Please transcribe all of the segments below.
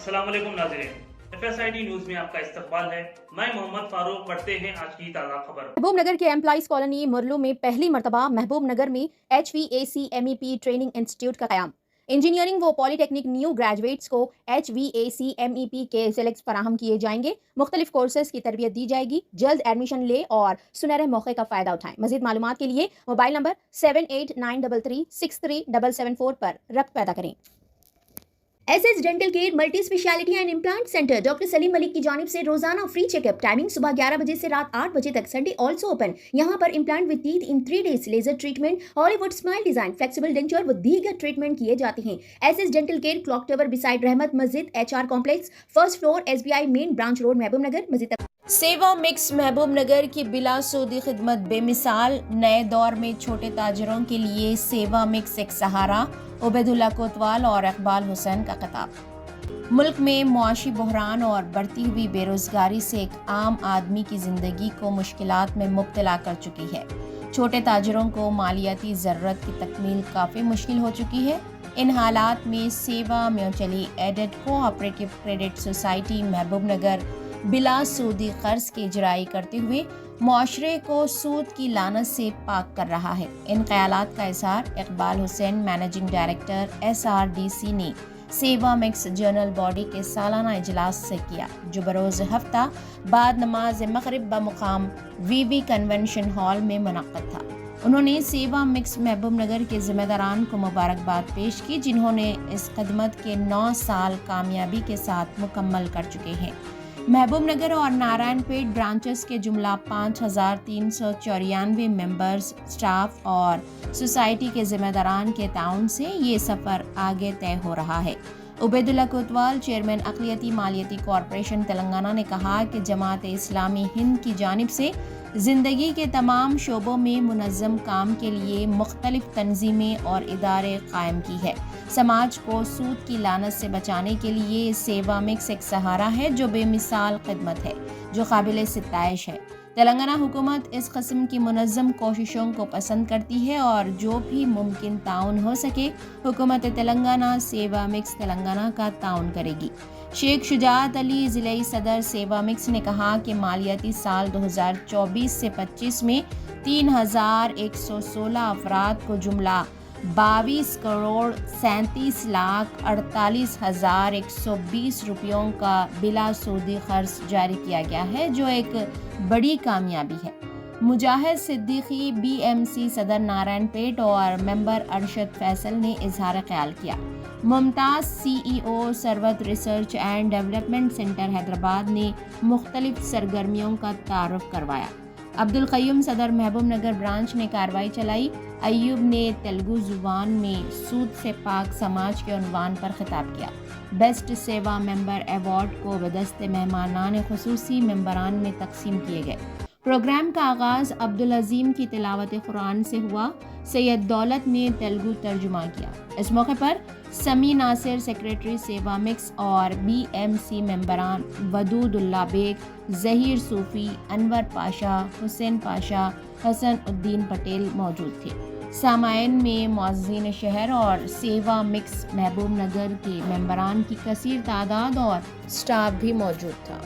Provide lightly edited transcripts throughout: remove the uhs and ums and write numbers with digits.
अस्सलाम वालेकुम नाज़रीन, FSID न्यूज में आपका इस्तकबाल है। मैं मोहम्मद फारूक। पढ़ते हैं आज की ताज़ा खबर। महबूब नगर के एम्प्लॉइज कॉलोनी मुरलू में पहली मरतबा महबूब नगर में HVAC MEP ट्रेनिंग इंस्टीट्यूट का क़याम। इंजीनियरिंग व पॉलीटेक्निक न्यू ग्रेजुएट्स को HVAC MEP के सेलेक्ट फराहम किए जाएंगे। मुख्तलिफ कोर्सेज की तरबियत दी जाएगी। जल्द एडमिशन ले और सुनहरे मौके का फ़ायदा उठाएं। मज़ीद मालूमात के लिए मोबाइल नंबर 7893363774 पर रब्त पैदा करें। SS dental care multi speciality and implant centre doctor Salim Malik की जानिब से रोजाना फ्री चेकअप। टाइमिंग सुबह 11 बजे से रात 8 बजे तक। Sunday also open. यहाँ पर implant with teeth in 3 days, laser treatment, Hollywood smile design, flexible denture व दीगर ट्रीटमेंट किए जाते हैं। SS dental care clock tower beside Rahmat Masjid HR complex, first floor, SBI main branch road, Mahbubnagar. मजीद सेवा mix महबूब नगर की बिला सूदी खिदमत बेमिसाल। नए दौर में छोटे ताजरों के लिए सेवा मिक्स एक सहारा। उबैदुल्ला कोतवाल और इकबाल हुसैन का खिताब। मुल्क में मुआशी बहरान और बढ़ती हुई बेरोजगारी से एक आम आदमी की जिंदगी को मुश्किलात में मुब्तला कर चुकी है। छोटे ताजरों को मालियाती ज़रूरत की तकमील काफ़ी मुश्किल हो चुकी है। इन हालात में Seva mutually aided cooperative credit society Mahbubnagar बिला सूदी कर्ज की इजराई करते हुए मुआशरे को सूद की लानत से पाक कर रहा है। इन ख्यालात का इज़हार Iqbal Hussain, managing director SRDC ने सेवा मिक्स जर्नल बॉडी के सालाना इजलास से किया, जो बरोज़ हफ्ता बाद नमाज मगरिब बमुकाम VV कन्वेंशन हॉल में मुनक्कद था। उन्होंने सेवा मिक्स महबूब नगर के ज़िम्मेदारान को मुबारकबाद पेश की, जिन्होंने इस खदमत के 9 साल कामयाबी के साथ मुकम्मल कर चुके हैं। महबूब नगर और नारायणपेट ब्रांचेस के जुमला 5394 मेंबर्स, स्टाफ और सोसाइटी के ज़िम्मेदारान के ताउन से ये सफ़र आगे तय हो रहा है। उबैदुल्ला कोतवाल, चेयरमैन अक़लियती मालियती कॉरपोरेशन तेलंगाना ने कहा कि जमात इस्लामी हिंद की जानिब से ज़िंदगी के तमाम शोबों में मुनज़्ज़म काम के लिए मुख्तलिफ तंजीमें और इदारे कायम की है। समाज को सूद की लानत से बचाने के लिए सेवा मिक्स एक सहारा है, जो बेमिसाल खिदमत है, जो काबिल सिताइश है। तेलंगाना हुकूमत इस किस्म की मुनज़्ज़म कोशिशों को पसंद करती है और जो भी मुमकिन ताउन हो सके हुकूमत तेलंगाना सेवा मिक्स तेलंगाना का ताउन करेगी। शेख शुजात अली, ज़िले सदर सेवा मिक्स ने कहा कि मालियाती साल 2024 से 25 में 3116 अफराद को जुमला 22 करोड़ 37,48,120 रुपयों का बिला सूदी खर्च जारी किया गया है, जो एक बड़ी कामयाबी है। मुजाहिद सिद्दीकी, BMC सदर नारायणपेट और मेंबर अरशद फैसल ने इजहार ख्याल किया। Mumtaz CEO Sarwat research and development centre Hyderabad ने मुख्तलिफ सरगर्मियों का तारुफ करवाया। अब्दुल क़य्यूम सदर महबूब नगर ब्रांच ने कार्रवाई चलाई। अय्यूब ने तेलुगु जुबान में सूद से पाक समाज के उन्वान पर खिताब किया। बेस्ट सेवा मेंबर अवार्ड को बदस्ते मेहमानान खुसूसी मेंबरान में तकसीम किए गए। प्रोग्राम का आगाज़ अब्दुल अजीम की तिलावत कुरान से हुआ। सैयद दौलत ने तेलुगु तर्जुमा किया। इस मौके पर समी नासिर, सेक्रेटरी सेवा मिक्स और BMC मेंबरान वदूदुल्ला बेग, ज़हीर सूफ़ी, अनवर पाशा, हुसैन पाशा, हसन उद्दीन पटेल मौजूद थे। सामाइन में मुअज़्ज़िन शहर और सेवा मिक्स महबूब नगर के मेंबरान की कसीर तादाद और स्टाफ भी मौजूद था।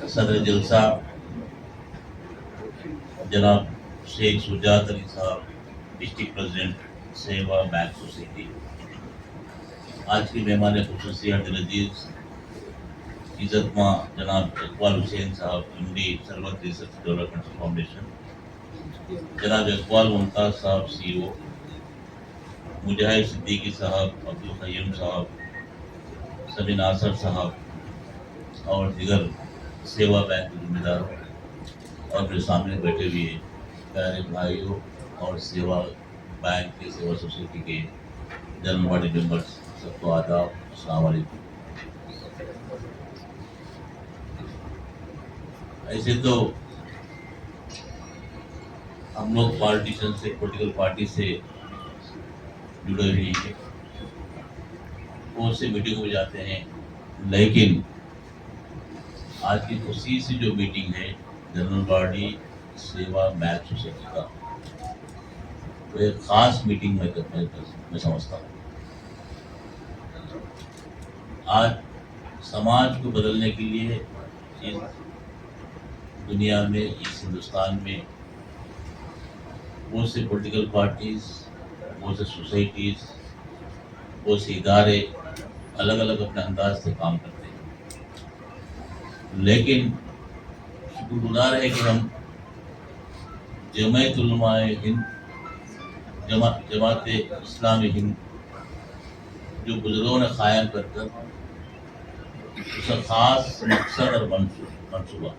صدر جلسہ جناب شیخ سجاد علی صاحب ڈسٹرکٹ پریزیڈنٹ سیوا بینک سوسائٹی، آج کی مہمان خصوصی عبد العزیز عزت ماں جناب اقبال حسین صاحب MD سربت ریسرچ ڈیولپمنٹ فاؤنڈیشن، جناب اقبال ممتاز صاحب CEO، مجاہد صدیقی صاحب، عبدالقیوم صاحب، سبی ناصر صاحب اور دیگر سیوا بینک کے ذمہ داروں اور میرے سامنے بیٹھے ہوئے پیارے بھائیوں اور سیوا بینک کے سیوا سوسائٹی کے جنرل باڈی ممبرس، سب کو آداب، السلام علیکم۔ ایسے تو ہم لوگ پالیٹیشن سے، پولیٹیکل پارٹی سے جڑے ہوئے ہیں، بہت سے میٹنگوں میں جاتے ہیں، لیکن آج کی خصوصی سی جو میٹنگ ہے جنرل باڈی سیوا بینک سوسائٹی کا، وہ ایک خاص میٹنگ میں سمجھتا ہوں۔ آج سماج کو بدلنے کے لیے اس دنیا میں، اس ہندوستان میں بہت سے پولیٹیکل پارٹیز، بہت سے سوسائٹیز، بہت سے ادارے الگ الگ اپنے انداز سے کام کرتے ہیں، لیکن شکر گزار ہے کہ ہم جمعیت علماء ہند، جماعت اسلامی ہند، جو بزرگوں نے قائم کر اس کا خاص مقصد اور منصوبہ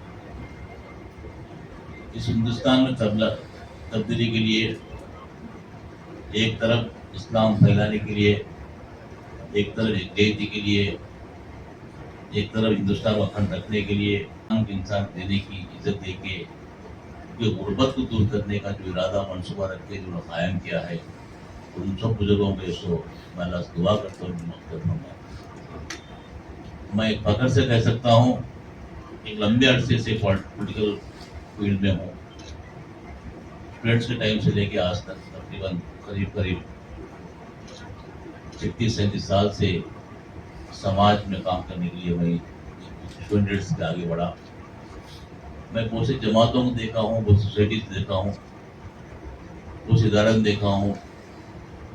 اس ہندوستان میں تبدیلی کے لیے، ایک طرف اسلام پھیلانے کے لیے، ایک طرف یکجہتی کے لیے، ایک طرف ہندوستان کو اکھنڈ رکھنے کے لیے، انسان دینے کی، عزت دے کے، جو غربت کو دور کرنے کا جو ارادہ منصوبہ رکھ کے جو نے قائم کیا ہے، ان سب بزرگوں کے سو میں اللہ سے دعا کرتا ہوں مغفرت فرمائے۔ میں ایک فخر سے کہہ سکتا ہوں، ایک لمبے عرصے سے پولیٹیکل فیلڈ میں ہوں، اسٹوڈنٹس کے ٹائم سے لے کے آج تک تقریباً قریب 36-37 سال سے سماج میں کام کرنے کے لیے میں اسٹوڈنٹس کے آگے بڑھا۔ میں بہت سی جماعتوں کو دیکھا ہوں، بہت سوسائٹیز دیکھا ہوں، بہت سے اداروں دیکھا ہوں،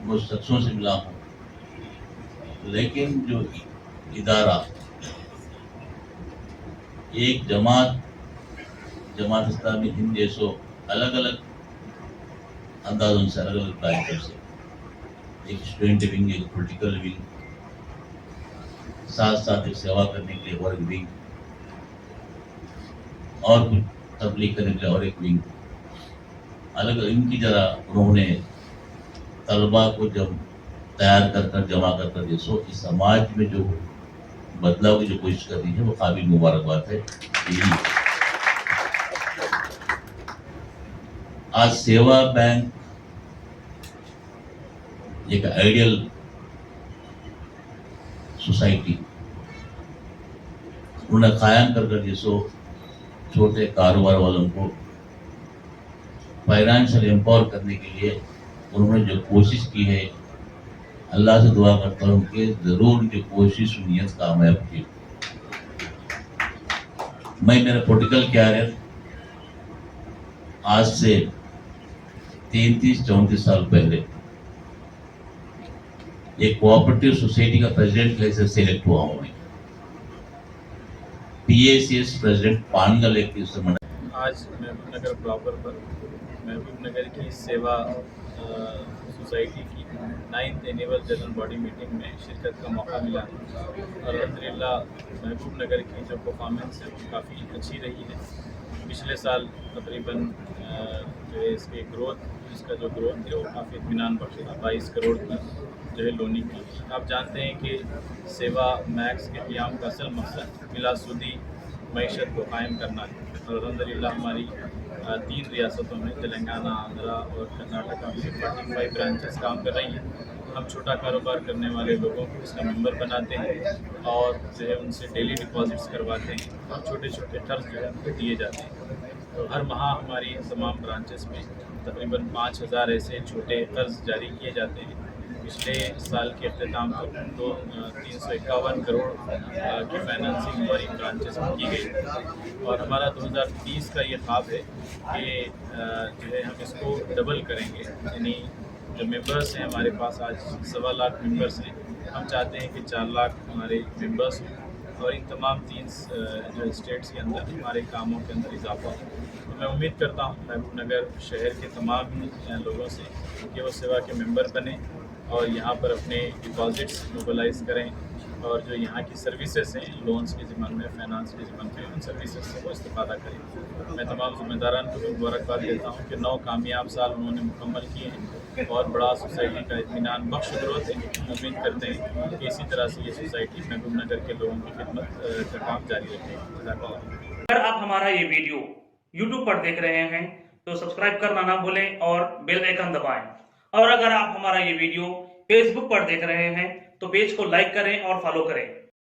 بہت شخصوں سے ملا ہوں، لیکن جو ادارہ، ایک جماعت اسلامی ہند جیسو الگ الگ اندازوں سے، الگ الگ طریقوں سے، ایک اسٹوڈنٹ ونگ، ایک پولیٹیکل ونگ، ساتھ ساتھ ایک سیوا کرنے کے لیے اور ایک ونگ، اور کچھ تبلیغ کرنے کے لیے اور ایک ونگ، الگ الگ ان کی طرح انہوں نے طلباء کو جب تیار کر جمع کر جیسو اس سماج میں جو بدلاؤ کی جو کوشش کر رہی ہے، وہ قابل مبارکباد ہے۔ آج سیوا بینک ایک آئیڈیل سوسائٹی انہوں نے قائم کر جیسو چھوٹے کاروبار والوں کو فائنانشل امپاور کرنے کے لیے انہوں نے جو کوشش کی ہے، اللہ سے دعا کرتا ہوں کہ ضرور جو کوشش نیت کامیاب کی۔ میں میرا پولیٹیکل کیریئر آج سے 33-34 سال پہلے ایک کوآپریٹو سوسائٹی کا پریزیڈنٹ کی حیثیت سے سلیکٹ ہوا ہوں۔ میں PACS پریزیڈنٹ پانگل ایک آج محبوب نگر پراپر پر محبوب نگر کی سیوا سوسائٹی کی 9th annual general body meeting میں شرکت کا موقع ملا، اور الحمدللہ محبوب نگر کی جو پرفارمنس ہے وہ کافی اچھی رہی ہے۔ پچھلے سال تقریباً جو ہے اس کی گروتھ، اس کا جو گروتھ ہے وہ کافی اطمینان بخش تھا، 22 کروڑ کی جو ہے لوننگ کی۔ آپ جانتے ہیں کہ سیوا میکس کے قیام کا اصل مقصد بلا سودی معیشت کو قائم کرنا ہے، اور الحمدللہ ہماری 3 ریاستوں میں تلنگانہ، آندھرا اور کرناٹکا میں 45 برانچز کام کر رہی ہیں۔ ہم چھوٹا کاروبار کرنے والے لوگوں کو اس کا ممبر بناتے ہیں اور جو ہے ان سے ڈیلی ڈپازٹس کرواتے ہیں، اور چھوٹے چھوٹے قرض جو ہے ان کو دیے جاتے ہیں۔ تو ہر ماہ ہماری تمام برانچز میں تقریباً 5000 ایسے چھوٹے قرض جاری کیے جاتے ہیں۔ पिछले साल के अख्ताम तक तो 351 करोड़ की फाइनेंसिंग हमारी ब्रांचेस में की गई और हमारा 2030 का ये ख्वाब है कि जो है हम इसको डबल करेंगे। यानी जो मेंबर्स हैं हमारे पास आज 1.25 लाख मेंबर्स हैं, हम चाहते हैं कि 4 लाख हमारे मेंबर्स हों और इन तमाम 3 जो स्टेट्स के अंदर हमारे कामों के अंदर इजाफा हो। तो मैं उम्मीद करता हूँ महबूब नगर शहर के तमाम ही लोगों से कि वो सेवा के मेंबर बने और यहाँ पर अपने डिपॉजिट्स मोबिलाइज करें और जो यहाँ की सर्विसेज हैं लोन्स के ज़िम्मन में, फाइनेंस के ज़िम्मन में, उन सर्विसेज से वो इस्तेफादा करें। मैं तमाम ज़िम्मेदारान को भी मुबारकबाद देता हूँ कि 9 कामयाब साल उन्होंने मुकम्मल किए हैं और बड़ा सोसाइटी का इत्मीनान बख्श ग्रोथ है। उम्मीद करते हैं कि इसी तरह से ये सोसाइटी महबूब नगर के लोगों की खिदमत का काम जारी रखेगी। अगर आप हमारा ये वीडियो YouTube पर देख रहे हैं तो सब्सक्राइब करना ना भूलें और बेल आइकन दबाएं। और अगर आप हमारा ये वीडियो Facebook पर देख रहे हैं तो पेज को लाइक करें और फॉलो करें।